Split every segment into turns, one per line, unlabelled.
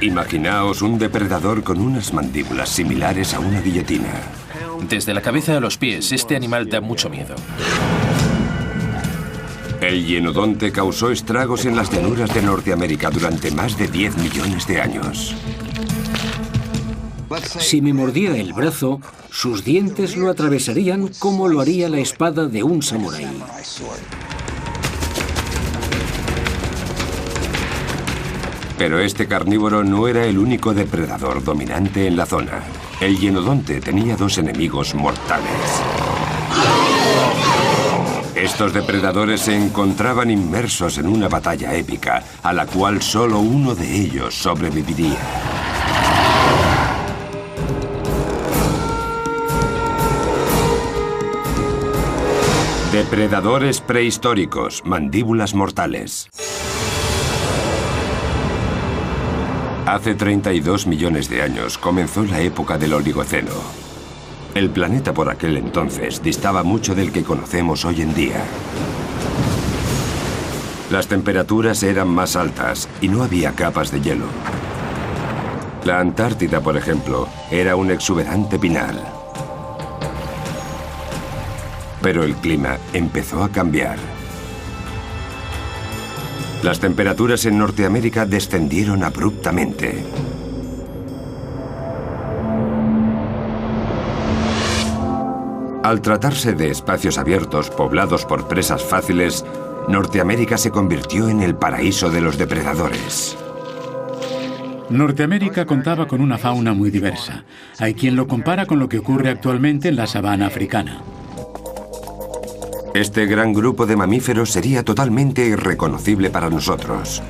Imaginaos un depredador con unas mandíbulas similares a una guillotina.
Desde la cabeza a los pies, este animal da mucho miedo.
El hienodonte causó estragos en las llanuras de Norteamérica durante más de 10 millones de años.
Si me mordiera el brazo, sus dientes lo atravesarían como lo haría la espada de un samurái.
Pero este carnívoro no era el único depredador dominante en la zona. El hienodonte tenía dos enemigos mortales. Estos depredadores se encontraban inmersos en una batalla épica, a la cual solo uno de ellos sobreviviría. Depredadores prehistóricos, mandíbulas mortales. Hace 32 millones de años comenzó la época del Oligoceno. El planeta por aquel entonces distaba mucho del que conocemos hoy en día. Las temperaturas eran más altas y no había capas de hielo. La Antártida, por ejemplo, era un exuberante pinar. Pero el clima empezó a cambiar. Las temperaturas en Norteamérica descendieron abruptamente. Al tratarse de espacios abiertos poblados por presas fáciles, Norteamérica se convirtió en el paraíso de los depredadores.
Norteamérica contaba con una fauna muy diversa. Hay quien lo compara con lo que ocurre actualmente en la sabana africana.
Este gran grupo de mamíferos sería totalmente irreconocible para nosotros.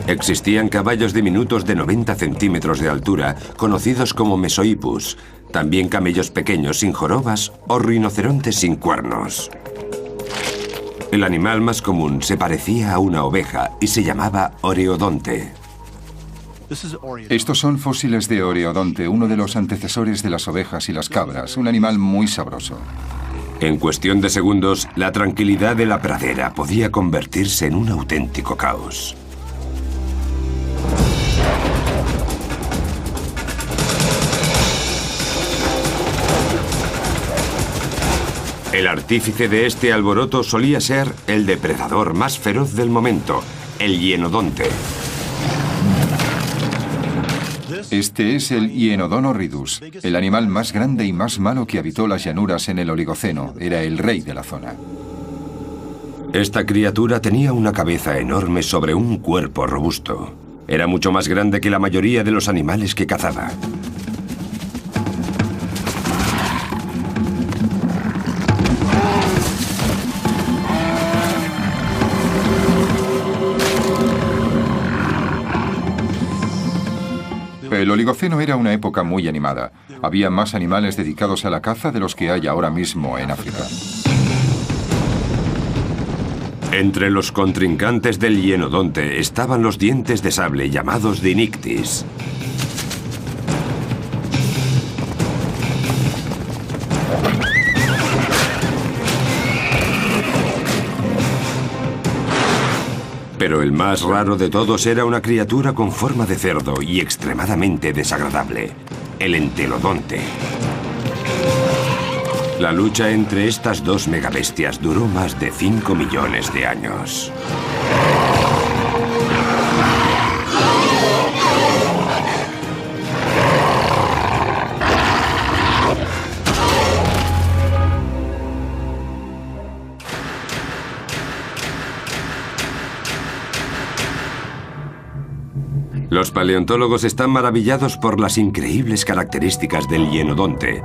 Existían caballos diminutos de 90 centímetros de altura, conocidos como Mesohippus, también camellos pequeños sin jorobas o rinocerontes sin cuernos. El animal más común se parecía a una oveja y se llamaba oreodonte.
Estos son fósiles de oreodonte, uno de los antecesores de las ovejas y las cabras, un animal muy sabroso.
En cuestión de segundos, la tranquilidad de la pradera podía convertirse en un auténtico caos. El artífice de este alboroto solía ser el depredador más feroz del momento, el hienodonte.
Este es el Hyenodon horridus, el animal más grande y más malo que habitó las llanuras en el Oligoceno. Era el rey de la zona.
Esta criatura tenía una cabeza enorme sobre un cuerpo robusto. Era mucho más grande que la mayoría de los animales que cazaba.
El Oligoceno era una época muy animada. Había más animales dedicados a la caza de los que hay ahora mismo en África.
Entre los contrincantes del hienodonte estaban los dientes de sable llamados Dinictis. Pero el más raro de todos era una criatura con forma de cerdo y extremadamente desagradable, el entelodonte. La lucha entre estas dos megabestias duró más de 5 millones de años. Los paleontólogos están maravillados por las increíbles características del hienodonte.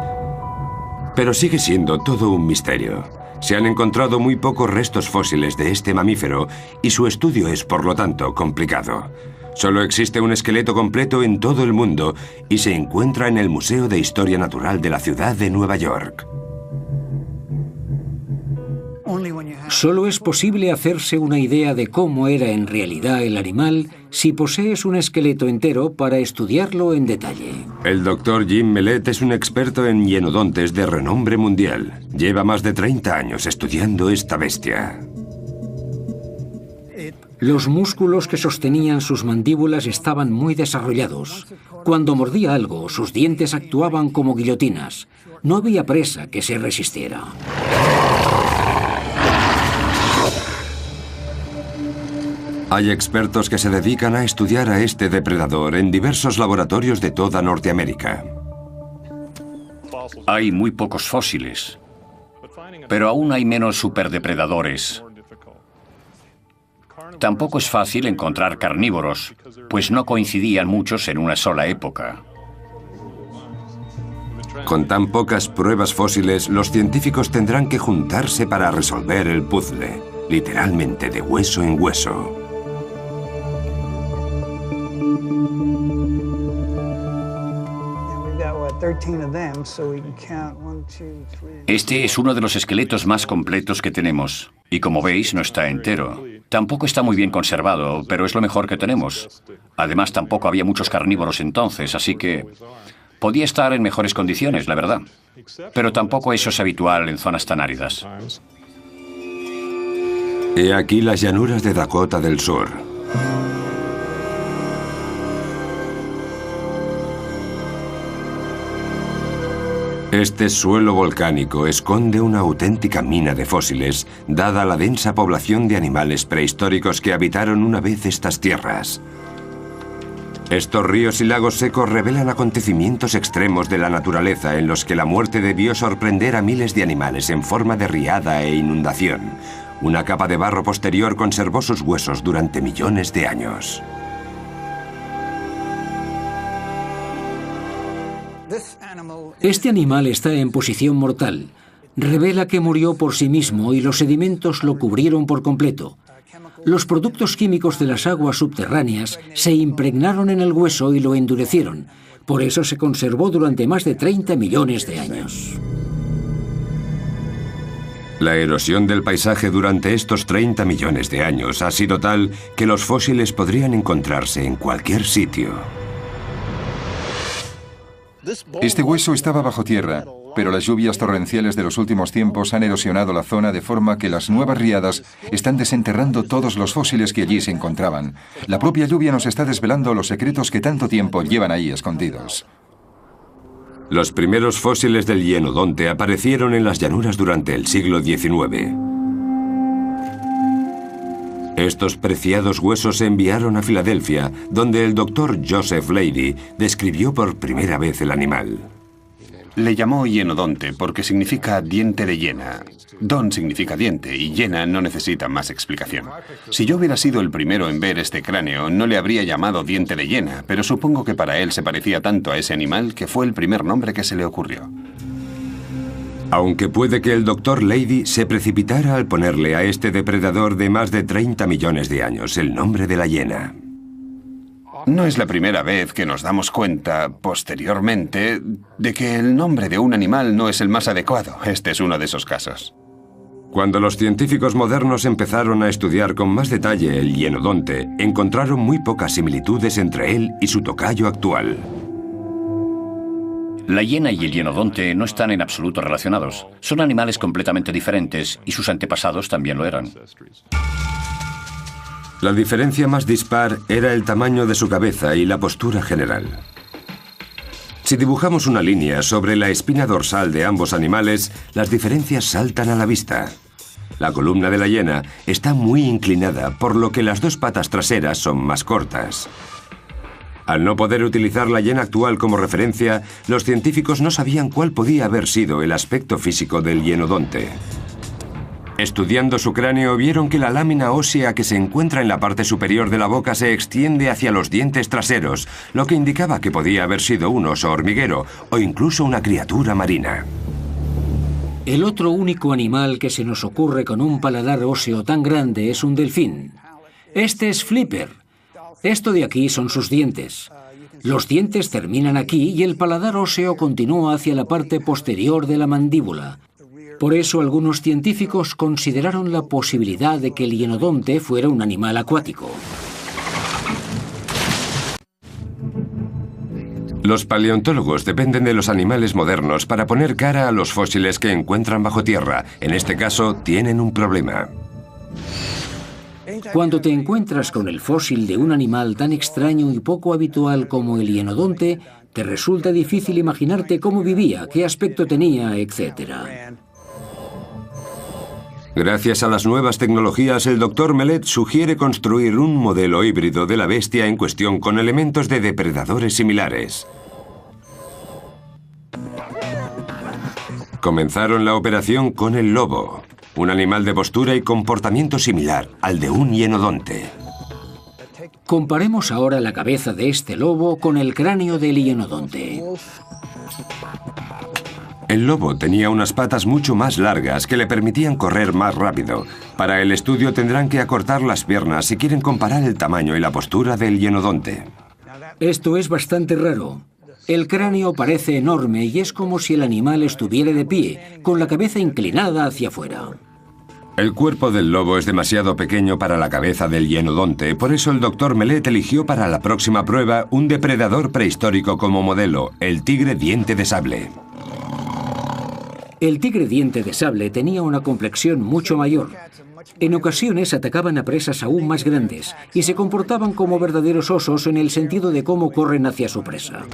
Pero sigue siendo todo un misterio. Se han encontrado muy pocos restos fósiles de este mamífero y su estudio es, por lo tanto, complicado. Solo existe un esqueleto completo en todo el mundo y se encuentra en el Museo de Historia Natural de la ciudad de Nueva York.
Solo es posible hacerse una idea de cómo era en realidad el animal si posees un esqueleto entero para estudiarlo en detalle.
El doctor Jim Mellett es un experto en hienodontes de renombre mundial. Lleva más de 30 años estudiando esta bestia.
Los músculos que sostenían sus mandíbulas estaban muy desarrollados. Cuando mordía algo, sus dientes actuaban como guillotinas. No había presa que se resistiera.
Hay expertos que se dedican a estudiar a este depredador en diversos laboratorios de toda Norteamérica.
Hay muy pocos fósiles, pero aún hay menos superdepredadores. Tampoco es fácil encontrar carnívoros, pues no coincidían muchos en una sola época.
Con tan pocas pruebas fósiles, los científicos tendrán que juntarse para resolver el puzzle, literalmente de hueso en hueso.
Este es uno de los esqueletos más completos que tenemos, y como veis no está entero. Tampoco está muy bien conservado, pero es lo mejor que tenemos. Además, tampoco había muchos carnívoros entonces, así que podía estar en mejores condiciones, la verdad. Pero tampoco eso es habitual en zonas tan áridas.
He aquí las llanuras de Dakota del Sur. Este suelo volcánico esconde una auténtica mina de fósiles, dada la densa población de animales prehistóricos que habitaron una vez estas tierras. Estos ríos y lagos secos revelan acontecimientos extremos de la naturaleza en los que la muerte debió sorprender a miles de animales en forma de riada e inundación. Una capa de barro posterior conservó sus huesos durante millones de años.
Este animal está en posición mortal. Revela que murió por sí mismo y los sedimentos lo cubrieron por completo. Los productos químicos de las aguas subterráneas se impregnaron en el hueso y lo endurecieron. Por eso se conservó durante más de 30 millones de años.
La erosión del paisaje durante estos 30 millones de años ha sido tal que los fósiles podrían encontrarse en cualquier sitio.
Este hueso estaba bajo tierra, pero las lluvias torrenciales de los últimos tiempos han erosionado la zona de forma que las nuevas riadas están desenterrando todos los fósiles que allí se encontraban. La propia lluvia nos está desvelando los secretos que tanto tiempo llevan ahí escondidos.
Los primeros fósiles del hienodonte aparecieron en las llanuras durante el siglo XIX. Estos preciados huesos se enviaron a Filadelfia, donde el doctor Joseph Leidy describió por primera vez el animal.
Le llamó hienodonte porque significa diente de hiena. Don significa diente y hiena no necesita más explicación. Si yo hubiera sido el primero en ver este cráneo, no le habría llamado diente de hiena, pero supongo que para él se parecía tanto a ese animal que fue el primer nombre que se le ocurrió.
Aunque puede que el doctor Leidy se precipitara al ponerle a este depredador de más de 30 millones de años el nombre de la hiena.
No es la primera vez que nos damos cuenta, posteriormente, de que el nombre de un animal no es el más adecuado. Este es uno de esos casos.
Cuando los científicos modernos empezaron a estudiar con más detalle el hienodonte, encontraron muy pocas similitudes entre él y su tocayo actual.
La hiena y el hienodonte no están en absoluto relacionados. Son animales completamente diferentes y sus antepasados también lo eran.
La diferencia más dispar era el tamaño de su cabeza y la postura general. Si dibujamos una línea sobre la espina dorsal de ambos animales, las diferencias saltan a la vista. La columna de la hiena está muy inclinada, por lo que las dos patas traseras son más cortas. Al no poder utilizar la hiena actual como referencia, los científicos no sabían cuál podía haber sido el aspecto físico del hienodonte. Estudiando su cráneo, vieron que la lámina ósea que se encuentra en la parte superior de la boca se extiende hacia los dientes traseros, lo que indicaba que podía haber sido un oso hormiguero o incluso una criatura marina.
El otro único animal que se nos ocurre con un paladar óseo tan grande es un delfín. Este es Flipper. Esto de aquí son sus dientes. Los dientes terminan aquí y el paladar óseo continúa hacia la parte posterior de la mandíbula. Por eso algunos científicos consideraron la posibilidad de que el hienodonte fuera un animal acuático.
Los paleontólogos dependen de los animales modernos para poner cara a los fósiles que encuentran bajo tierra. En este caso, tienen un problema.
Cuando te encuentras con el fósil de un animal tan extraño y poco habitual como el hienodonte, te resulta difícil imaginarte cómo vivía, qué aspecto tenía, etc.
Gracias a las nuevas tecnologías, el Dr. Mellet sugiere construir un modelo híbrido de la bestia en cuestión con elementos de depredadores similares. Comenzaron la operación con el lobo, un animal de postura y comportamiento similar al de un hienodonte.
Comparemos ahora la cabeza de este lobo con el cráneo del hienodonte.
El lobo tenía unas patas mucho más largas que le permitían correr más rápido. Para el estudio tendrán que acortar las piernas si quieren comparar el tamaño y la postura del hienodonte.
Esto es bastante raro. El cráneo parece enorme y es como si el animal estuviera de pie, con la cabeza inclinada hacia afuera.
El cuerpo del lobo es demasiado pequeño para la cabeza del hienodonte, por eso el Dr. Mellet eligió para la próxima prueba un depredador prehistórico como modelo, el tigre diente de sable.
El tigre diente de sable tenía una complexión mucho mayor. En ocasiones atacaban a presas aún más grandes y se comportaban como verdaderos osos en el sentido de cómo corren hacia su presa.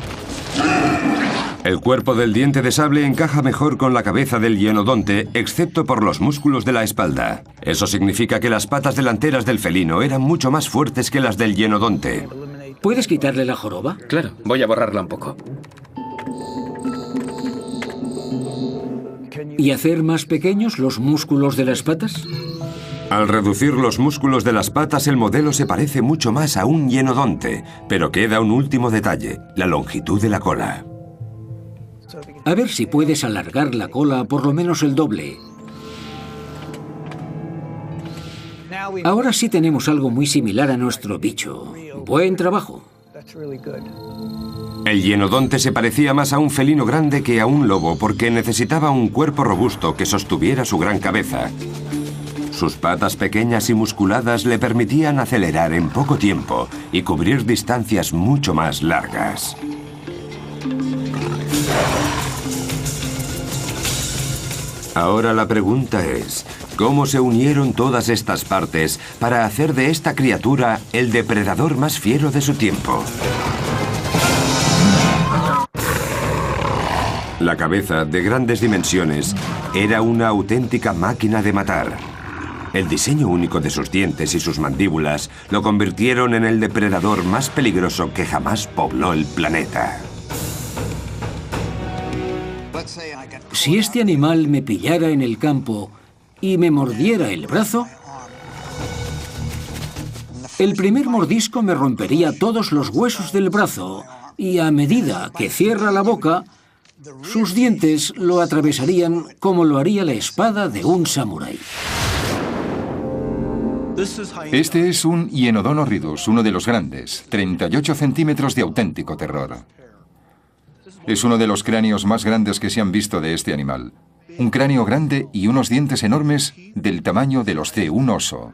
El cuerpo del diente de sable encaja mejor con la cabeza del hienodonte, excepto por los músculos de la espalda. Eso significa que las patas delanteras del felino eran mucho más fuertes que las del hienodonte.
¿Puedes quitarle la joroba?
Claro, voy a borrarla un poco.
¿Y hacer más pequeños los músculos de las patas?
Al reducir los músculos de las patas, el modelo se parece mucho más a un hienodonte, pero queda un último detalle, la longitud de la cola.
A ver si puedes alargar la cola por lo menos el doble. Ahora sí tenemos algo muy similar a nuestro bicho. Buen trabajo.
El hienodonte se parecía más a un felino grande que a un lobo porque necesitaba un cuerpo robusto que sostuviera su gran cabeza. Sus patas pequeñas y musculadas le permitían acelerar en poco tiempo y cubrir distancias mucho más largas. Ahora la pregunta es, ¿cómo se unieron todas estas partes para hacer de esta criatura el depredador más fiero de su tiempo? La cabeza, de grandes dimensiones, era una auténtica máquina de matar. El diseño único de sus dientes y sus mandíbulas lo convirtieron en el depredador más peligroso que jamás pobló el planeta.
Si este animal me pillara en el campo y me mordiera el brazo, el primer mordisco me rompería todos los huesos del brazo y a medida que cierra la boca, sus dientes lo atravesarían como lo haría la espada de un samurái.
Este es un Hyenodon horridus, uno de los grandes, 38 centímetros de auténtico terror. Es uno de los cráneos más grandes que se han visto de este animal. Un cráneo grande y unos dientes enormes del tamaño de los de un oso.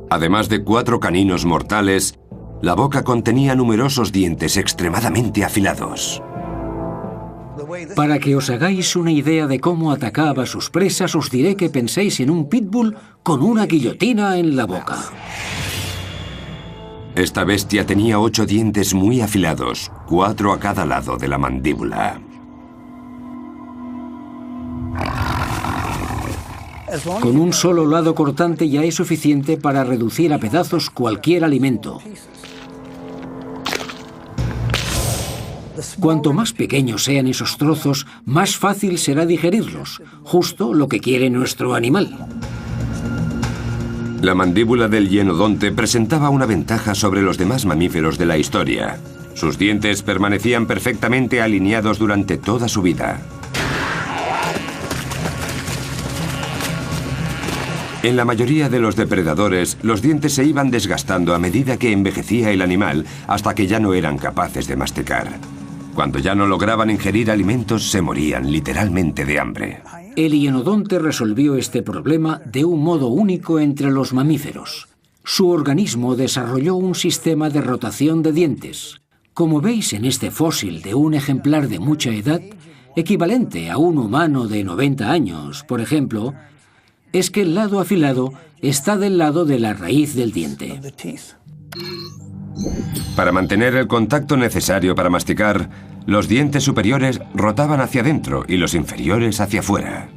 Además de 4 caninos mortales, la boca contenía numerosos dientes extremadamente afilados.
Para que os hagáis una idea de cómo atacaba a sus presas, os diré que penséis en un pitbull con una guillotina en la boca.
Esta bestia tenía 8 dientes muy afilados, 4 a cada lado de la mandíbula.
Con un solo lado cortante ya es suficiente para reducir a pedazos cualquier alimento. Cuanto más pequeños sean esos trozos, más fácil será digerirlos, justo lo que quiere nuestro animal.
La mandíbula del hienodonte presentaba una ventaja sobre los demás mamíferos de la historia. Sus dientes permanecían perfectamente alineados durante toda su vida. En la mayoría de los depredadores, los dientes se iban desgastando a medida que envejecía el animal hasta que ya no eran capaces de masticar. Cuando ya no lograban ingerir alimentos, se morían literalmente de hambre.
El hienodonte resolvió este problema de un modo único entre los mamíferos. Su organismo desarrolló un sistema de rotación de dientes. Como veis en este fósil de un ejemplar de mucha edad, equivalente a un humano de 90 años, por ejemplo, es que el lado afilado está del lado de la raíz del diente.
Para mantener el contacto necesario para masticar, los dientes superiores rotaban hacia adentro y los inferiores hacia afuera.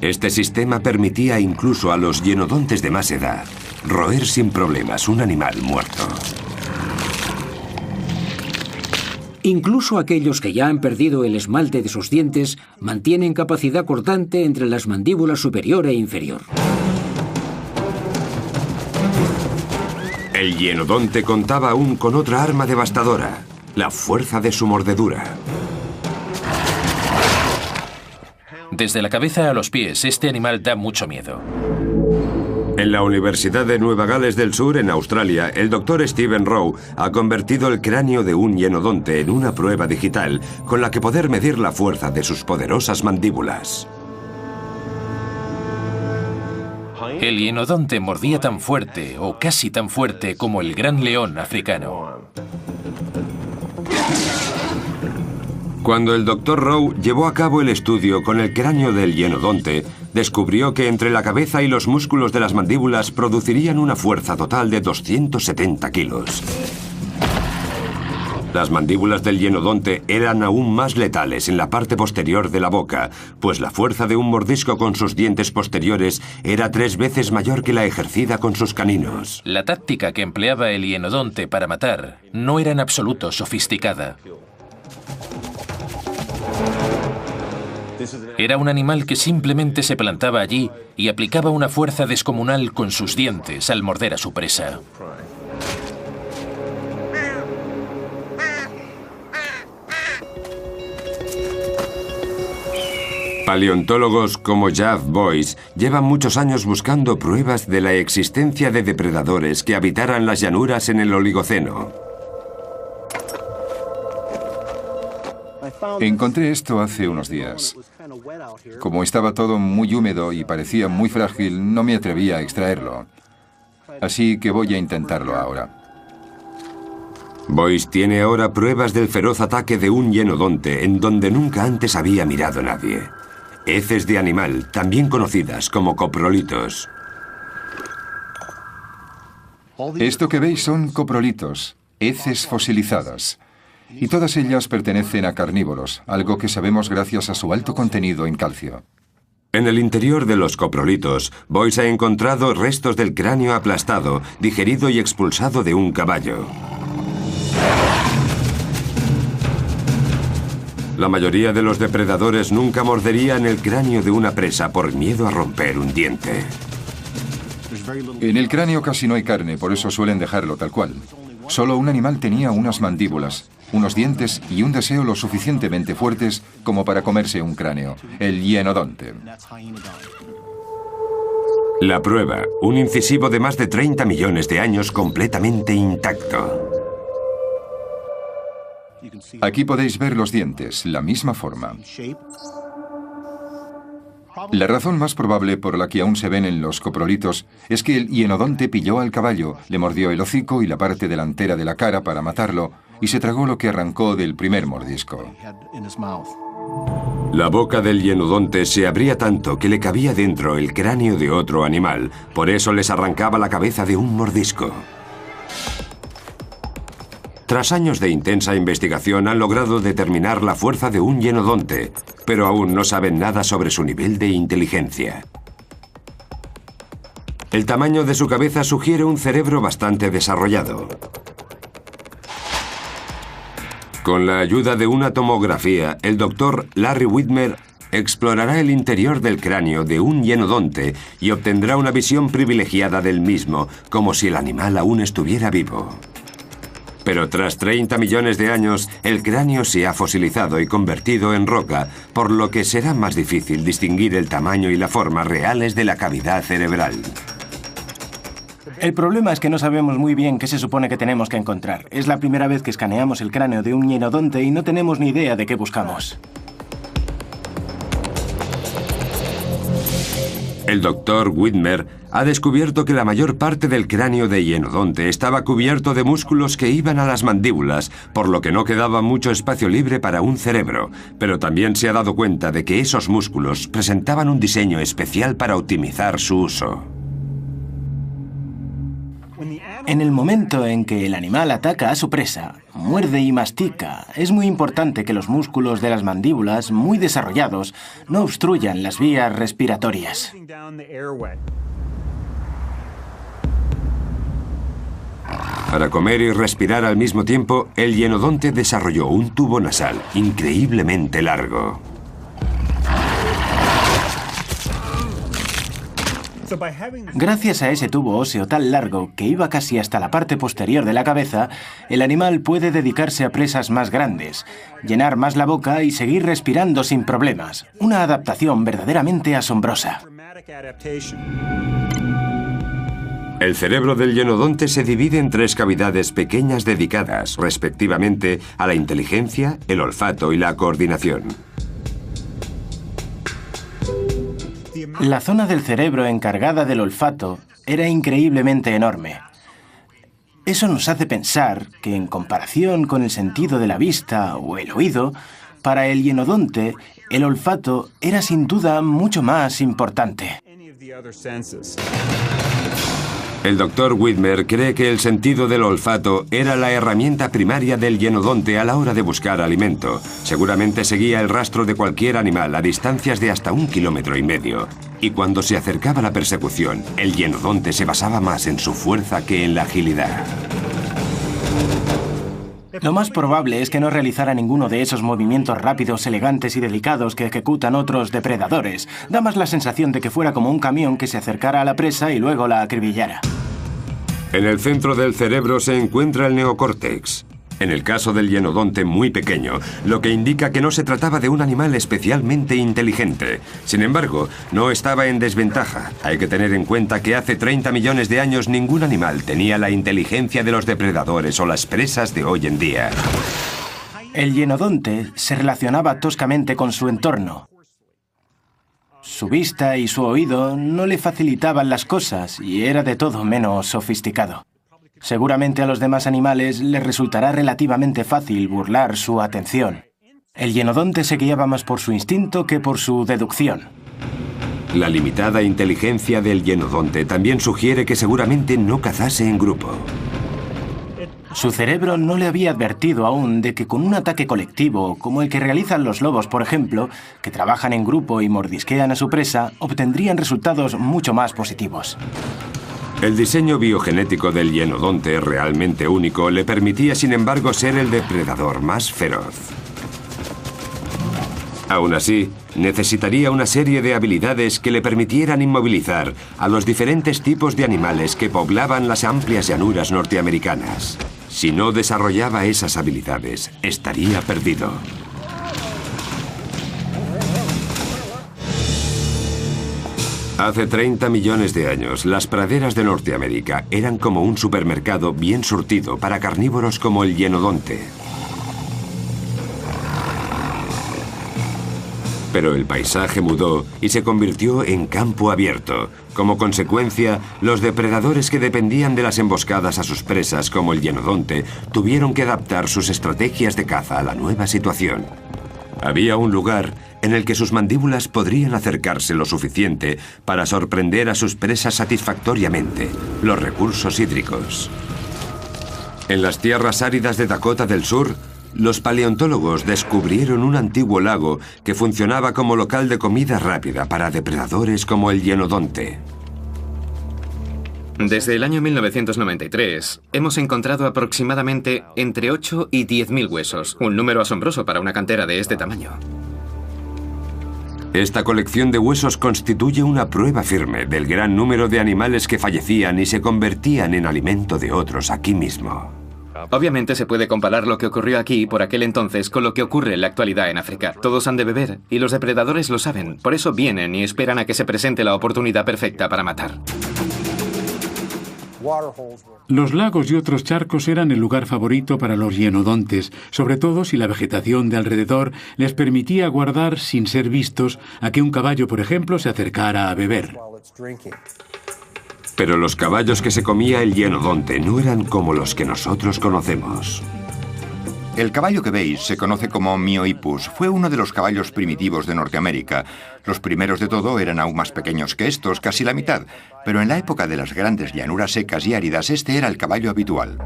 Este sistema permitía incluso a los hienodontes de más edad roer sin problemas un animal muerto.
Incluso aquellos que ya han perdido el esmalte de sus dientes mantienen capacidad cortante entre las mandíbulas superior e inferior.
El hienodonte contaba aún con otra arma devastadora, la fuerza de su mordedura.
Desde la cabeza a los pies, este animal da mucho miedo.
En la Universidad de Nueva Gales del Sur, en Australia, el doctor Stephen Rowe ha convertido el cráneo de un hienodonte en una prueba digital con la que poder medir la fuerza de sus poderosas mandíbulas.
El hienodonte mordía tan fuerte, o casi tan fuerte, como el gran león africano.
Cuando el Dr. Rowe llevó a cabo el estudio con el cráneo del hienodonte, descubrió que entre la cabeza y los músculos de las mandíbulas producirían una fuerza total de 270 kilos. Las mandíbulas del hienodonte eran aún más letales en la parte posterior de la boca, pues la fuerza de un mordisco con sus dientes posteriores era 3 veces mayor que la ejercida con sus caninos.
La táctica que empleaba el hienodonte para matar no era en absoluto sofisticada. Era un animal que simplemente se plantaba allí y aplicaba una fuerza descomunal con sus dientes al morder a su presa.
Paleontólogos como Jeff Boyce llevan muchos años buscando pruebas de la existencia de depredadores que habitaran las llanuras en el Oligoceno.
Encontré esto hace unos días. Como estaba todo muy húmedo y parecía muy frágil, no me atrevía a extraerlo. Así que voy a intentarlo ahora.
Boyce tiene ahora pruebas del feroz ataque de un hienodonte en donde nunca antes había mirado nadie. Heces de animal, también conocidas como coprolitos.
Esto que veis son coprolitos, heces fosilizadas. Y todas ellas pertenecen a carnívoros, algo que sabemos gracias a su alto contenido en calcio.
En el interior de los coprolitos, Boyce ha encontrado restos del cráneo aplastado, digerido y expulsado de un caballo. La mayoría de los depredadores nunca morderían el cráneo de una presa por miedo a romper un diente.
En el cráneo casi no hay carne, por eso suelen dejarlo tal cual. Solo un animal tenía unas mandíbulas, unos dientes y un deseo lo suficientemente fuertes como para comerse un cráneo, el hienodonte.
La prueba, un incisivo de más de 30 millones de años completamente intacto.
Aquí podéis ver los dientes, la misma forma. La razón más probable por la que aún se ven en los coprolitos es que el hienodonte pilló al caballo, le mordió el hocico y la parte delantera de la cara para matarlo y se tragó lo que arrancó del primer mordisco.
La boca del hienodonte se abría tanto que le cabía dentro el cráneo de otro animal, por eso les arrancaba la cabeza de un mordisco. Tras años de intensa investigación han logrado determinar la fuerza de un hienodonte, pero aún no saben nada sobre su nivel de inteligencia. El tamaño de su cabeza sugiere un cerebro bastante desarrollado. Con la ayuda de una tomografía, el doctor Larry Whitmer explorará el interior del cráneo de un hienodonte y obtendrá una visión privilegiada del mismo, como si el animal aún estuviera vivo. Pero tras 30 millones de años, el cráneo se ha fosilizado y convertido en roca, por lo que será más difícil distinguir el tamaño y la forma reales de la cavidad cerebral.
El problema es que no sabemos muy bien qué se supone que tenemos que encontrar. Es la primera vez que escaneamos el cráneo de un hienodonte y no tenemos ni idea de qué buscamos.
El doctor Whitmer ha descubierto que la mayor parte del cráneo de Hienodonte estaba cubierto de músculos que iban a las mandíbulas, por lo que no quedaba mucho espacio libre para un cerebro, pero también se ha dado cuenta de que esos músculos presentaban un diseño especial para optimizar su uso.
En el momento en que el animal ataca a su presa, muerde y mastica, es muy importante que los músculos de las mandíbulas, muy desarrollados, no obstruyan las vías respiratorias.
Para comer y respirar al mismo tiempo, el hienodonte desarrolló un tubo nasal increíblemente largo.
Gracias a ese tubo óseo tan largo, que iba casi hasta la parte posterior de la cabeza, el animal puede dedicarse a presas más grandes, llenar más la boca y seguir respirando sin problemas. Una adaptación verdaderamente asombrosa.
El cerebro del hienodonte se divide en 3 cavidades pequeñas dedicadas, respectivamente, a la inteligencia, el olfato y la coordinación.
La zona del cerebro encargada del olfato era increíblemente enorme. Eso nos hace pensar que, en comparación con el sentido de la vista o el oído, para el hienodonte, el olfato era sin duda mucho más importante.
El Dr. Whitmer cree que el sentido del olfato era la herramienta primaria del hienodonte a la hora de buscar alimento. Seguramente seguía el rastro de cualquier animal a distancias de hasta 1,5 kilómetros. Y cuando se acercaba la persecución, el hienodonte se basaba más en su fuerza que en la agilidad.
Lo más probable es que no realizara ninguno de esos movimientos rápidos, elegantes y delicados que ejecutan otros depredadores. Da más la sensación de que fuera como un camión que se acercara a la presa y luego la acribillara.
En el centro del cerebro se encuentra el neocórtex. En el caso del hienodonte muy pequeño, lo que indica que no se trataba de un animal especialmente inteligente. Sin embargo, no estaba en desventaja. Hay que tener en cuenta que hace 30 millones de años ningún animal tenía la inteligencia de los depredadores o las presas de hoy en día.
El hienodonte se relacionaba toscamente con su entorno. Su vista y su oído no le facilitaban las cosas y era de todo menos sofisticado. Seguramente a los demás animales les resultará relativamente fácil burlar su atención. El hienodonte se guiaba más por su instinto que por su deducción.
La limitada inteligencia del hienodonte también sugiere que seguramente no cazase en grupo.
Su cerebro no le había advertido aún de que con un ataque colectivo, como el que realizan los lobos, por ejemplo, que trabajan en grupo y mordisquean a su presa, obtendrían resultados mucho más positivos.
El diseño biogenético del hienodonte, realmente único, le permitía, sin embargo, ser el depredador más feroz. Aún así, necesitaría una serie de habilidades que le permitieran inmovilizar a los diferentes tipos de animales que poblaban las amplias llanuras norteamericanas. Si no desarrollaba esas habilidades, estaría perdido. Hace 30 millones de años, las praderas de Norteamérica eran como un supermercado bien surtido para carnívoros como el hienodonte. Pero el paisaje mudó y se convirtió en campo abierto. Como consecuencia, los depredadores que dependían de las emboscadas a sus presas, como el hienodonte, tuvieron que adaptar sus estrategias de caza a la nueva situación. Había un lugar en el que sus mandíbulas podrían acercarse lo suficiente para sorprender a sus presas satisfactoriamente: los recursos hídricos. En las tierras áridas de Dakota del Sur, los paleontólogos descubrieron un antiguo lago que funcionaba como local de comida rápida para depredadores como el hienodonte.
Desde el año 1993, hemos encontrado aproximadamente entre 8 y 10.000 huesos, un número asombroso para una cantera de este tamaño.
Esta colección de huesos constituye una prueba firme del gran número de animales que fallecían y se convertían en alimento de otros aquí mismo.
Obviamente se puede comparar lo que ocurrió aquí por aquel entonces con lo que ocurre en la actualidad en África. Todos han de beber y los depredadores lo saben, por eso vienen y esperan a que se presente la oportunidad perfecta para matar.
Los lagos y otros charcos eran el lugar favorito para los hienodontes, sobre todo si la vegetación de alrededor les permitía guardar sin ser vistos a que un caballo, por ejemplo, se acercara a beber.
Pero los caballos que se comía el hienodonte no eran como los que nosotros conocemos.
El caballo que veis se conoce como Miohippus. Fue uno de los caballos primitivos de Norteamérica. Los primeros de todo eran aún más pequeños que estos, casi la mitad. Pero en la época de las grandes llanuras secas y áridas, este era el caballo habitual.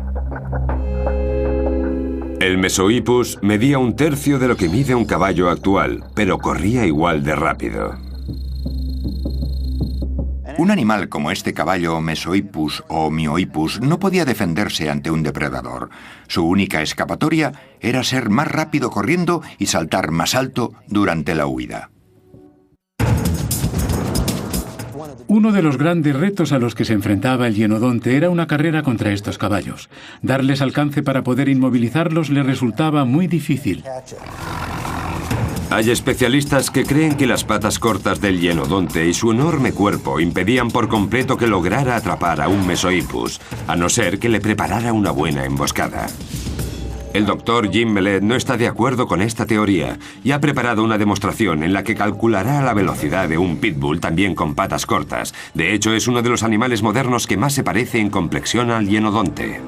El Mesohippus medía un tercio de lo que mide un caballo actual, pero corría igual de rápido.
Un animal como este caballo Mesohippus o Miohippus no podía defenderse ante un depredador. Su única escapatoria era ser más rápido corriendo y saltar más alto durante la huida.
Uno de los grandes retos a los que se enfrentaba el hienodonte era una carrera contra estos caballos. Darles alcance para poder inmovilizarlos le resultaba muy difícil.
Hay especialistas que creen que las patas cortas del hienodonte y su enorme cuerpo impedían por completo que lograra atrapar a un Mesohippus, a no ser que le preparara una buena emboscada. El doctor Jim Mellett no está de acuerdo con esta teoría y ha preparado una demostración en la que calculará la velocidad de un pitbull también con patas cortas. De hecho, es uno de los animales modernos que más se parece en complexión al hienodonte.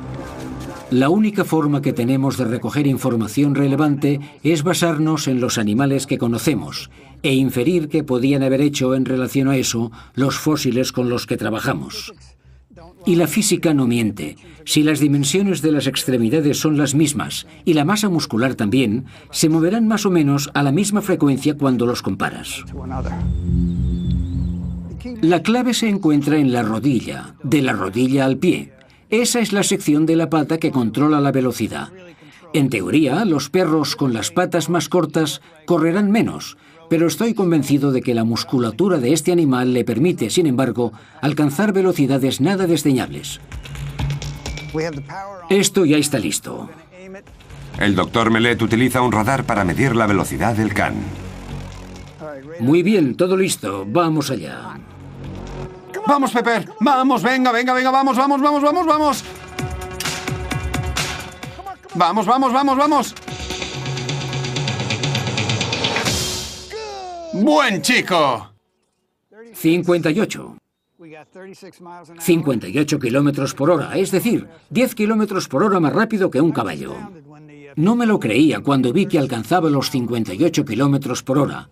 La única forma que tenemos de recoger información relevante es basarnos en los animales que conocemos e inferir qué podían haber hecho en relación a eso los fósiles con los que trabajamos. Y la física no miente. Si las dimensiones de las extremidades son las mismas y la masa muscular también, se moverán más o menos a la misma frecuencia cuando los comparas. La clave se encuentra en la rodilla, de la rodilla al pie. Esa es la sección de la pata que controla la velocidad. En teoría, los perros con las patas más cortas correrán menos, pero estoy convencido de que la musculatura de este animal le permite, sin embargo, alcanzar velocidades nada desdeñables. Esto ya está listo.
El doctor Mellett utiliza un radar para medir la velocidad del can.
Muy bien, todo listo. Vamos allá.
¡Vamos, Pepper! ¡Vamos, venga, venga, venga! ¡Vamos, vamos, vamos, vamos, vamos! ¡Vamos, vamos, vamos, vamos! ¡Buen chico!
58. 58 kilómetros por hora, es decir, 10 kilómetros por hora más rápido que un caballo. No me lo creía cuando vi que alcanzaba los 58 kilómetros por hora.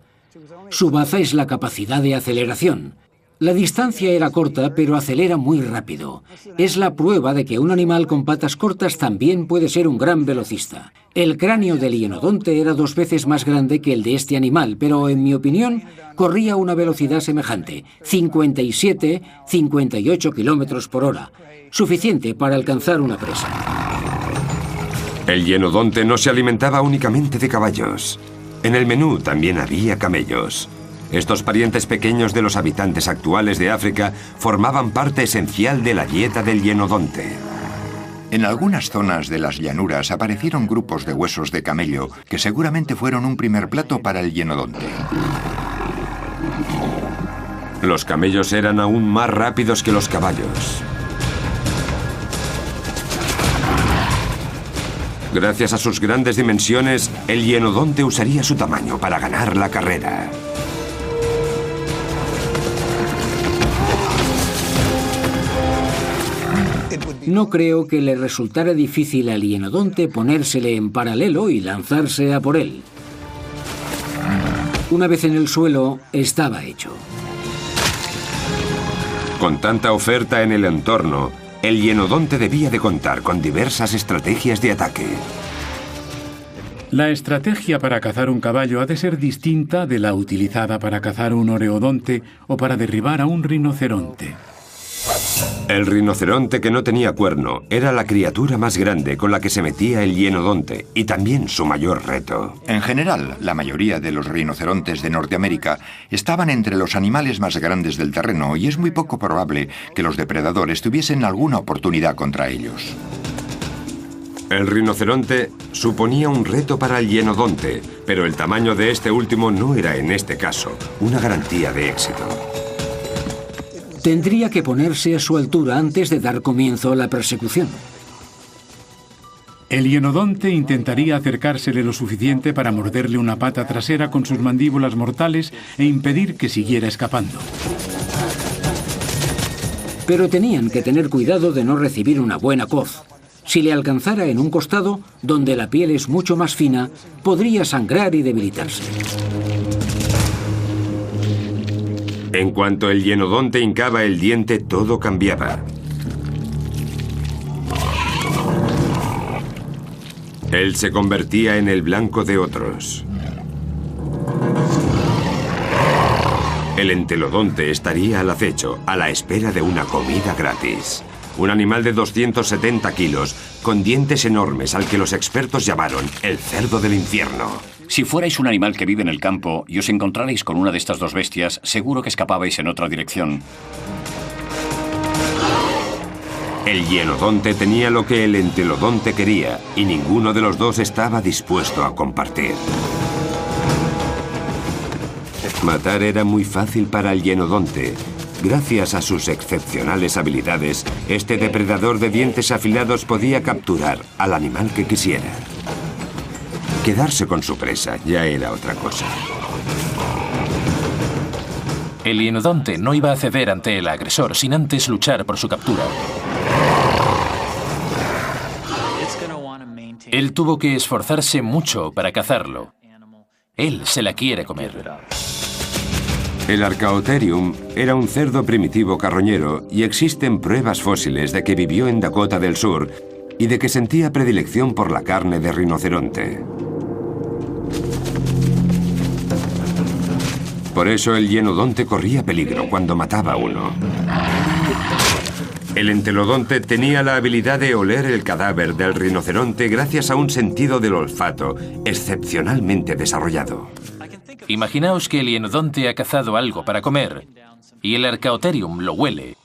Su baza es la capacidad de aceleración. La distancia era corta, pero acelera muy rápido. Es la prueba de que un animal con patas cortas también puede ser un gran velocista. El cráneo del hienodonte era 2 veces más grande que el de este animal, pero en mi opinión corría a una velocidad semejante, 57, 58 kilómetros por hora, suficiente para alcanzar una presa.
El hienodonte no se alimentaba únicamente de caballos. En el menú también había camellos. Estos parientes pequeños de los habitantes actuales de África formaban parte esencial de la dieta del hienodonte.
En algunas zonas de las llanuras aparecieron grupos de huesos de camello que seguramente fueron un primer plato para el hienodonte.
Los camellos eran aún más rápidos que los caballos. Gracias a sus grandes dimensiones, el hienodonte usaría su tamaño para ganar la carrera.
No creo que le resultara difícil al hienodonte ponérsele en paralelo y lanzarse a por él. Una vez en el suelo, estaba hecho.
Con tanta oferta en el entorno, el hienodonte debía de contar con diversas estrategias de ataque.
La estrategia para cazar un caballo ha de ser distinta de la utilizada para cazar un oreodonte o para derribar a un rinoceronte.
El rinoceronte que no tenía cuerno era la criatura más grande con la que se metía el hienodonte y también su mayor reto.
En general, la mayoría de los rinocerontes de Norteamérica estaban entre los animales más grandes del terreno y es muy poco probable que los depredadores tuviesen alguna oportunidad contra ellos.
El rinoceronte suponía un reto para el hienodonte, pero el tamaño de este último no era en este caso una garantía de éxito.
Tendría que ponerse a su altura antes de dar comienzo a la persecución.
El hienodonte intentaría acercársele lo suficiente para morderle una pata trasera con sus mandíbulas mortales e impedir que siguiera escapando.
Pero tenían que tener cuidado de no recibir una buena coz. Si le alcanzara en un costado, donde la piel es mucho más fina, podría sangrar y debilitarse.
En cuanto el hienodonte hincaba el diente, todo cambiaba. Él se convertía en el blanco de otros. El entelodonte estaría al acecho, a la espera de una comida gratis. Un animal de 270 kilos, con dientes enormes, al que los expertos llamaron el cerdo del infierno.
Si fuerais un animal que vive en el campo y os encontrarais con una de estas dos bestias, seguro que escapabais en otra dirección.
El hienodonte tenía lo que el entelodonte quería, y ninguno de los dos estaba dispuesto a compartir. Matar era muy fácil para el hienodonte. Gracias a sus excepcionales habilidades, este depredador de dientes afilados podía capturar al animal que quisiera. Quedarse con su presa ya era otra cosa.
El hienodonte no iba a ceder ante el agresor sin antes luchar por su captura. Él tuvo que esforzarse mucho para cazarlo. Él se la quiere comer.
El Archaeopteryx era un cerdo primitivo carroñero y existen pruebas fósiles de que vivió en Dakota del Sur y de que sentía predilección por la carne de rinoceronte. Por eso el hienodonte corría peligro cuando mataba a uno. El entelodonte tenía la habilidad de oler el cadáver del rinoceronte gracias a un sentido del olfato excepcionalmente desarrollado.
Imaginaos que el hienodonte ha cazado algo para comer y el Archaeopteryx lo huele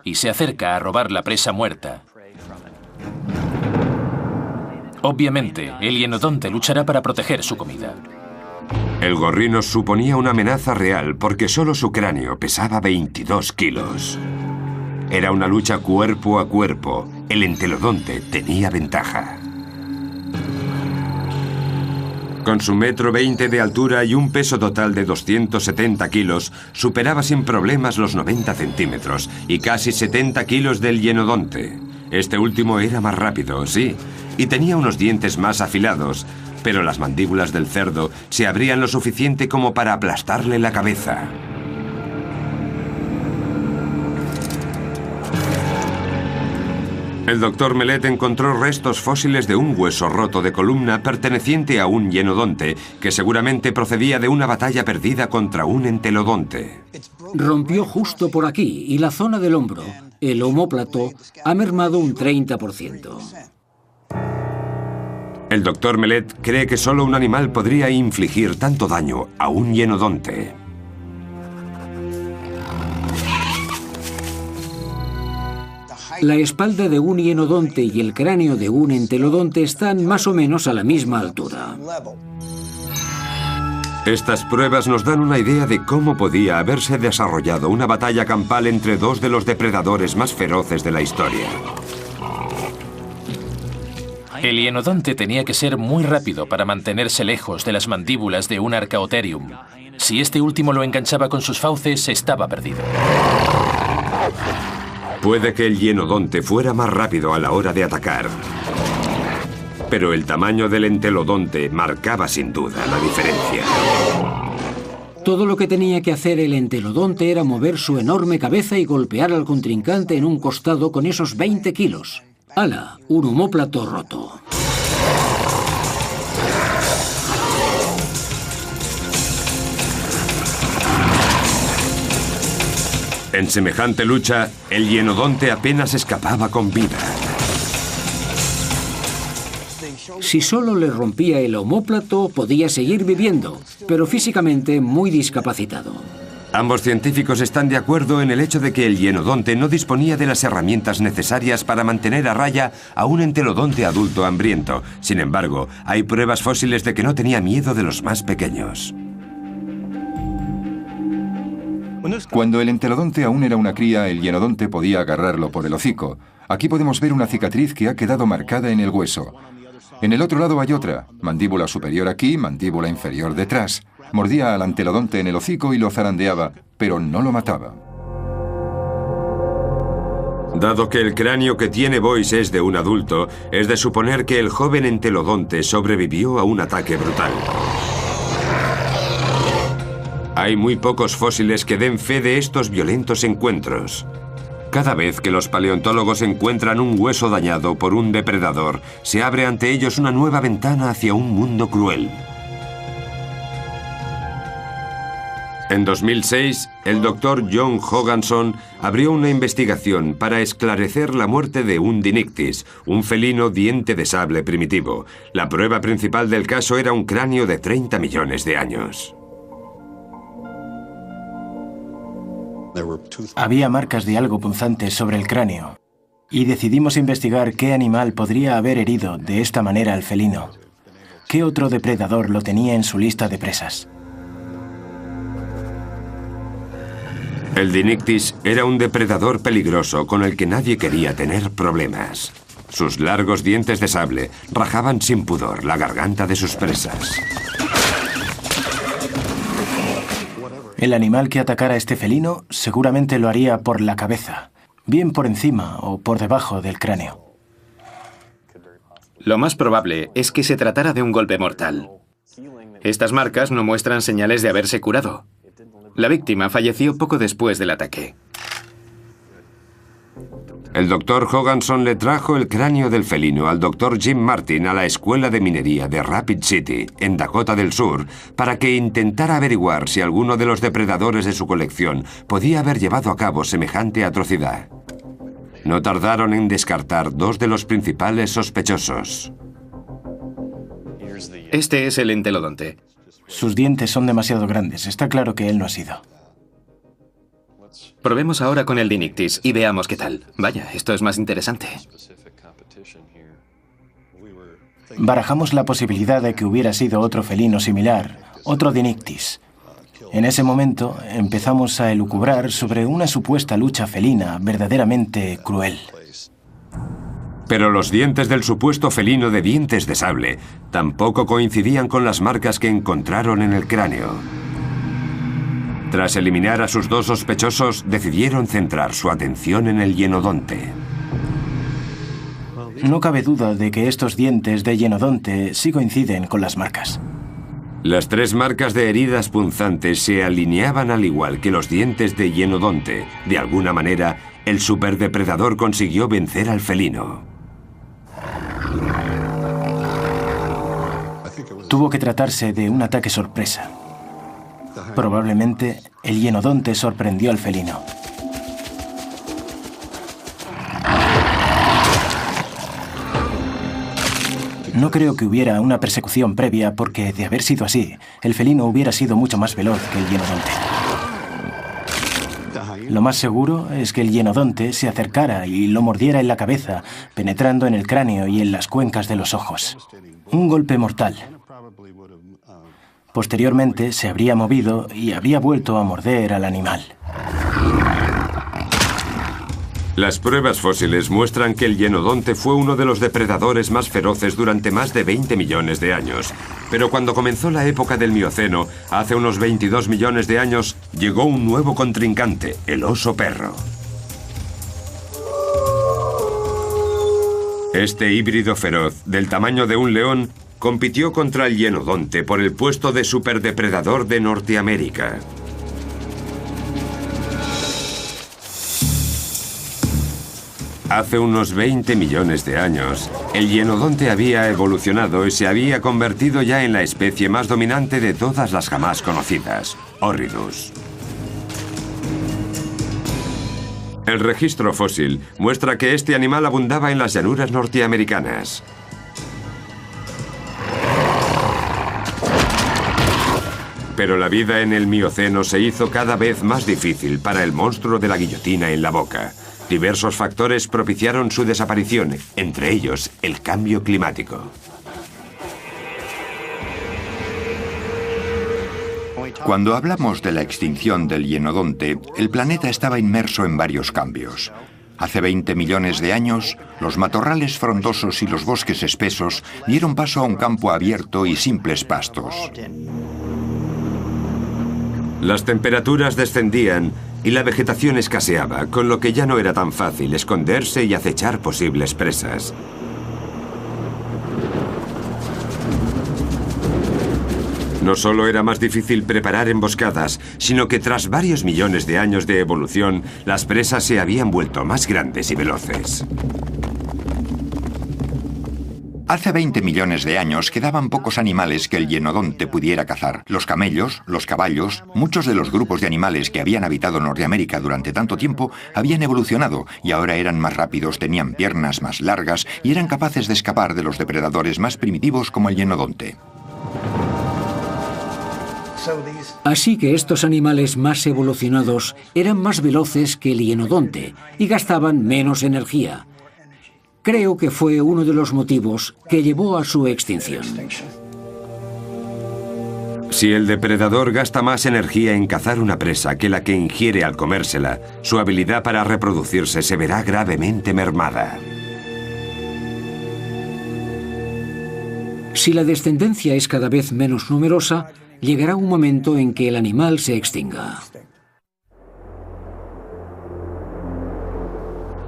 y se acerca a robar la presa muerta. Obviamente, el hienodonte luchará para proteger su comida.
El gorrino suponía una amenaza real porque solo su cráneo pesaba 22 kilos. Era una lucha cuerpo a cuerpo. El entelodonte tenía ventaja. Con su 1,20 m de altura y un peso total de 270 kilos, superaba sin problemas los 90 centímetros y casi 70 kilos del hienodonte. Este último era más rápido, sí, y tenía unos dientes más afilados, pero las mandíbulas del cerdo se abrían lo suficiente como para aplastarle la cabeza. El doctor Mellet encontró restos fósiles de un hueso roto de columna perteneciente a un hienodonte, que seguramente procedía de una batalla perdida contra un entelodonte.
Rompió justo por aquí y la zona del hombro, el omóplato, ha mermado un 30%.
El doctor Mellet cree que solo un animal podría infligir tanto daño a un hienodonte.
La espalda de un hienodonte y el cráneo de un entelodonte están más o menos a la misma altura.
Estas pruebas nos dan una idea de cómo podía haberse desarrollado una batalla campal entre dos de los depredadores más feroces de la historia.
El hienodonte tenía que ser muy rápido para mantenerse lejos de las mandíbulas de un Archaeopteryx. Si este último lo enganchaba con sus fauces, estaba perdido.
Puede que el hienodonte fuera más rápido a la hora de atacar, pero el tamaño del entelodonte marcaba sin duda la diferencia.
Todo lo que tenía que hacer el entelodonte era mover su enorme cabeza y golpear al contrincante en un costado con esos 20 kilos. ¡Hala! Un omóplato roto.
En semejante lucha, el hienodonte apenas escapaba con vida.
Si solo le rompía el omóplato, podía seguir viviendo, pero físicamente muy discapacitado.
Ambos científicos están de acuerdo en el hecho de que el hienodonte no disponía de las herramientas necesarias para mantener a raya a un entelodonte adulto hambriento. Sin embargo, hay pruebas fósiles de que no tenía miedo de los más pequeños.
Cuando el entelodonte aún era una cría, el hienodonte podía agarrarlo por el hocico. Aquí podemos ver una cicatriz que ha quedado marcada en el hueso. En el otro lado hay otra, mandíbula superior aquí, mandíbula inferior detrás. Mordía al antelodonte en el hocico y lo zarandeaba, pero no lo mataba.
Dado que el cráneo que tiene Boyce es de un adulto, es de suponer que el joven entelodonte sobrevivió a un ataque brutal. Hay muy pocos fósiles que den fe de estos violentos encuentros. Cada vez que los paleontólogos encuentran un hueso dañado por un depredador, se abre ante ellos una nueva ventana hacia un mundo cruel. En 2006, el doctor John Hogganson abrió una investigación para esclarecer la muerte de un Dinictis, un felino diente de sable primitivo. La prueba principal del caso era un cráneo de 30 millones de años.
Había marcas de algo punzante sobre el cráneo, y decidimos investigar qué animal podría haber herido de esta manera al felino. ¿Qué otro depredador lo tenía en su lista de presas?
El Dinictis era un depredador peligroso con el que nadie quería tener problemas. Sus largos dientes de sable rajaban sin pudor la garganta de sus presas.
El animal que atacara a este felino seguramente lo haría por la cabeza, bien por encima o por debajo del cráneo.
Lo más probable es que se tratara de un golpe mortal. Estas marcas no muestran señales de haberse curado. La víctima falleció poco después del ataque.
El doctor Hogganson le trajo el cráneo del felino al doctor Jim Martin a la escuela de minería de Rapid City, en Dakota del Sur, para que intentara averiguar si alguno de los depredadores de su colección podía haber llevado a cabo semejante atrocidad. No tardaron en descartar dos de los principales sospechosos.
Este es el entelodonte.
Sus dientes son demasiado grandes. Está claro que él no ha sido.
Probemos ahora con el Dinictis y veamos qué tal. Vaya, esto es más interesante.
Barajamos la posibilidad de que hubiera sido otro felino similar, otro Dinictis. En ese momento empezamos a elucubrar sobre una supuesta lucha felina verdaderamente cruel.
Pero los dientes del supuesto felino de dientes de sable tampoco coincidían con las marcas que encontraron en el cráneo. Tras eliminar a sus dos sospechosos, decidieron centrar su atención en el hienodonte.
No cabe duda de que estos dientes de hienodonte sí coinciden con las marcas.
Las tres marcas de heridas punzantes se alineaban al igual que los dientes de hienodonte. De alguna manera, el superdepredador consiguió vencer al felino.
Tuvo que tratarse de un ataque sorpresa. Probablemente el hienodonte sorprendió al felino. No creo que hubiera una persecución previa porque, de haber sido así, el felino hubiera sido mucho más veloz que el hienodonte. Lo más seguro es que el hienodonte se acercara y lo mordiera en la cabeza, penetrando en el cráneo y en las cuencas de los ojos. Un golpe mortal. Posteriormente se habría movido y habría vuelto a morder al animal.
Las pruebas fósiles muestran que el hienodonte fue uno de los depredadores más feroces durante más de 20 millones de años. Pero cuando comenzó la época del Mioceno, hace unos 22 millones de años, llegó un nuevo contrincante, el oso perro. Este híbrido feroz, del tamaño de un león, compitió contra el hienodonte por el puesto de superdepredador de Norteamérica. Hace unos 20 millones de años, el hienodonte había evolucionado y se había convertido ya en la especie más dominante de todas las jamás conocidas, Horridus. El registro fósil muestra que este animal abundaba en las llanuras norteamericanas. Pero la vida en el Mioceno se hizo cada vez más difícil para el monstruo de la guillotina en la boca. Diversos factores propiciaron su desaparición, entre ellos el cambio climático.
Cuando hablamos de la extinción del hienodonte, el planeta estaba inmerso en varios cambios. Hace 20 millones de años, los matorrales frondosos y los bosques espesos dieron paso a un campo abierto y simples pastos.
Las temperaturas descendían y la vegetación escaseaba, con lo que ya no era tan fácil esconderse y acechar posibles presas. No solo era más difícil preparar emboscadas, sino que tras varios millones de años de evolución, las presas se habían vuelto más grandes y veloces.
Hace 20 millones de años quedaban pocos animales que el hienodonte pudiera cazar. Los camellos, los caballos, muchos de los grupos de animales que habían habitado Norteamérica durante tanto tiempo habían evolucionado y ahora eran más rápidos, tenían piernas más largas y eran capaces de escapar de los depredadores más primitivos como el hienodonte.
Así que estos animales más evolucionados eran más veloces que el hienodonte y gastaban menos energía. Creo que fue uno de los motivos que llevó a su extinción.
Si el depredador gasta más energía en cazar una presa que la que ingiere al comérsela, su habilidad para reproducirse se verá gravemente mermada.
Si la descendencia es cada vez menos numerosa, llegará un momento en que el animal se extinga.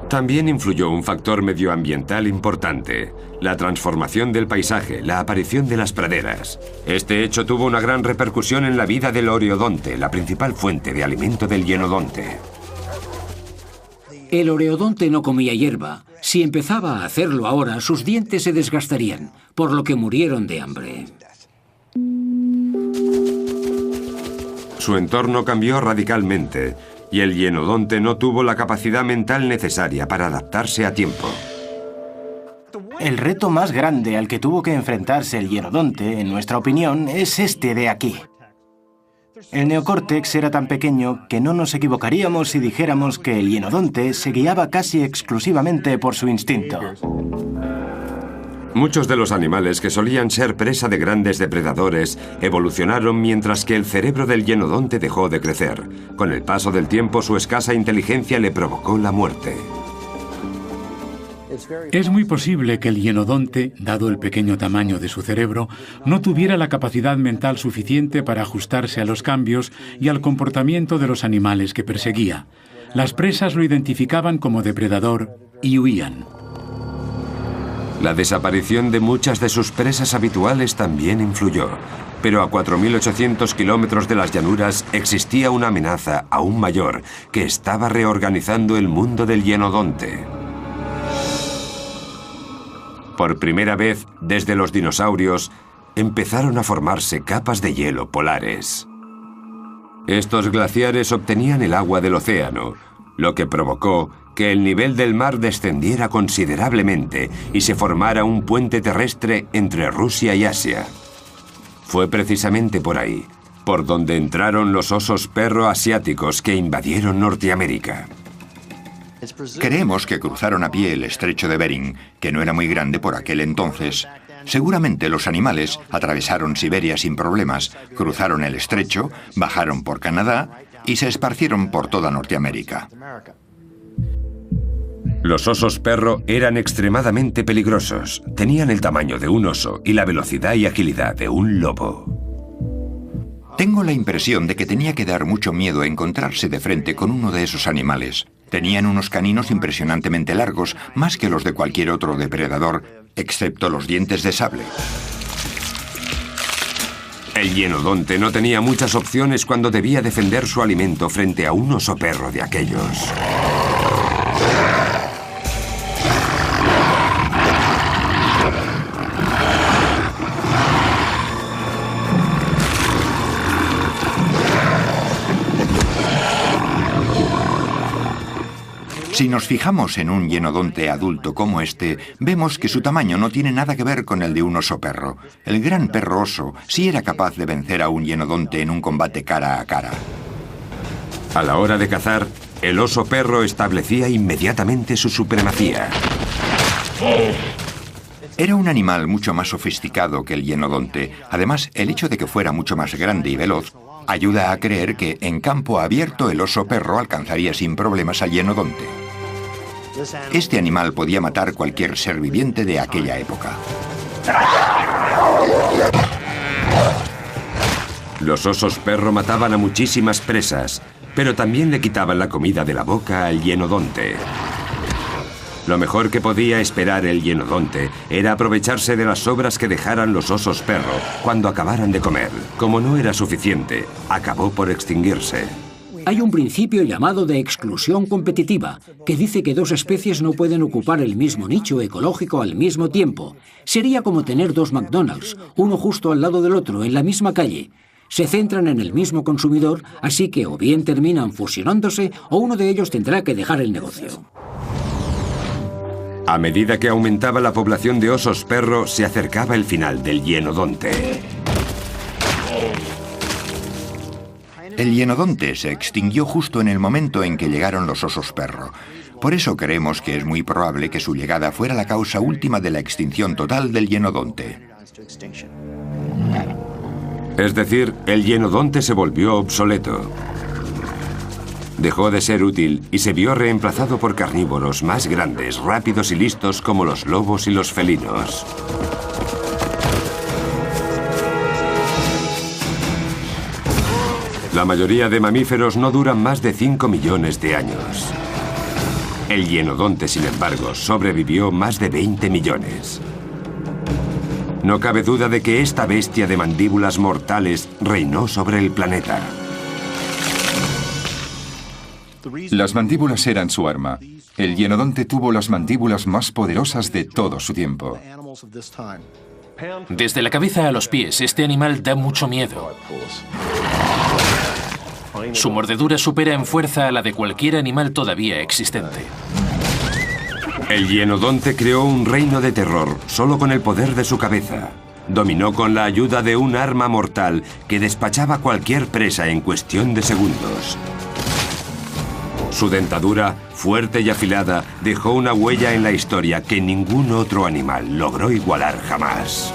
También influyó un factor medioambiental importante, la transformación del paisaje, la aparición de las praderas. Este hecho tuvo una gran repercusión en la vida del oreodonte, la principal fuente de alimento del hienodonte.
El oreodonte no comía hierba. Si empezaba a hacerlo ahora, sus dientes se desgastarían, por lo que murieron de hambre.
Su entorno cambió radicalmente y el hienodonte no tuvo la capacidad mental necesaria para adaptarse a tiempo.
El reto más grande al que tuvo que enfrentarse el hienodonte, en nuestra opinión, es este de aquí. El neocórtex era tan pequeño que no nos equivocaríamos si dijéramos que el hienodonte se guiaba casi exclusivamente por su instinto.
Muchos de los animales que solían ser presa de grandes depredadores evolucionaron mientras que el cerebro del hienodonte dejó de crecer. Con el paso del tiempo, su escasa inteligencia le provocó la muerte.
Es muy posible que el hienodonte, dado el pequeño tamaño de su cerebro, no tuviera la capacidad mental suficiente para ajustarse a los cambios y al comportamiento de los animales que perseguía. Las presas lo identificaban como depredador y huían.
La desaparición de muchas de sus presas habituales también influyó, pero a 4.800 kilómetros de las llanuras existía una amenaza aún mayor que estaba reorganizando el mundo del hienodonte. Por primera vez desde los dinosaurios, empezaron a formarse capas de hielo polares. Estos glaciares obtenían el agua del océano, lo que provocó que el nivel del mar descendiera considerablemente y se formara un puente terrestre entre Rusia y Asia. Fue precisamente por ahí, por donde entraron los osos perro asiáticos que invadieron Norteamérica.
Creemos que cruzaron a pie el estrecho de Bering, que no era muy grande por aquel entonces. Seguramente los animales atravesaron Siberia sin problemas, cruzaron el estrecho, bajaron por Canadá y se esparcieron por toda Norteamérica.
Los osos perro eran extremadamente peligrosos. Tenían el tamaño de un oso y la velocidad y agilidad de un lobo.
Tengo la impresión de que tenía que dar mucho miedo encontrarse de frente con uno de esos animales. Tenían unos caninos impresionantemente largos, más que los de cualquier otro depredador, excepto los dientes de sable.
El hienodonte no tenía muchas opciones cuando debía defender su alimento frente a un oso perro de aquellos.
Si nos fijamos en un hienodonte adulto como este, vemos que su tamaño no tiene nada que ver con el de un oso perro. El gran perro oso sí era capaz de vencer a un hienodonte en un combate cara a cara.
A la hora de cazar, el oso perro establecía inmediatamente su supremacía.
Era un animal mucho más sofisticado que el hienodonte. Además, el hecho de que fuera mucho más grande y veloz ayuda a creer que en campo abierto el oso perro alcanzaría sin problemas al hienodonte. Este animal podía matar cualquier ser viviente de aquella época.
Los osos perro mataban a muchísimas presas, pero también le quitaban la comida de la boca al hienodonte. Lo mejor que podía esperar el hienodonte era aprovecharse de las sobras que dejaran los osos perro cuando acabaran de comer. Como no era suficiente, acabó por extinguirse.
Hay un principio llamado de exclusión competitiva, que dice que dos especies no pueden ocupar el mismo nicho ecológico al mismo tiempo. Sería como tener dos McDonald's, uno justo al lado del otro, en la misma calle. Se centran en el mismo consumidor, así que o bien terminan fusionándose o uno de ellos tendrá que dejar el negocio.
A medida que aumentaba la población de osos perro, se acercaba el final del hienodonte.
El hienodonte se extinguió justo en el momento en que llegaron los osos perro. Por eso creemos que es muy probable que su llegada fuera la causa última de la extinción total del hienodonte.
Es decir, el hienodonte se volvió obsoleto. Dejó de ser útil y se vio reemplazado por carnívoros más grandes, rápidos y listos como los lobos y los felinos. La mayoría de mamíferos no duran más de 5 millones de años. El hienodonte, sin embargo, sobrevivió más de 20 millones. No cabe duda de que esta bestia de mandíbulas mortales reinó sobre el planeta.
Las mandíbulas eran su arma. El hienodonte tuvo las mandíbulas más poderosas de todo su tiempo.
Desde la cabeza a los pies, este animal da mucho miedo. Su mordedura supera en fuerza a la de cualquier animal todavía existente.
El hienodonte creó un reino de terror solo con el poder de su cabeza. Dominó con la ayuda de un arma mortal que despachaba cualquier presa en cuestión de segundos. Su dentadura, fuerte y afilada, dejó una huella en la historia que ningún otro animal logró igualar jamás.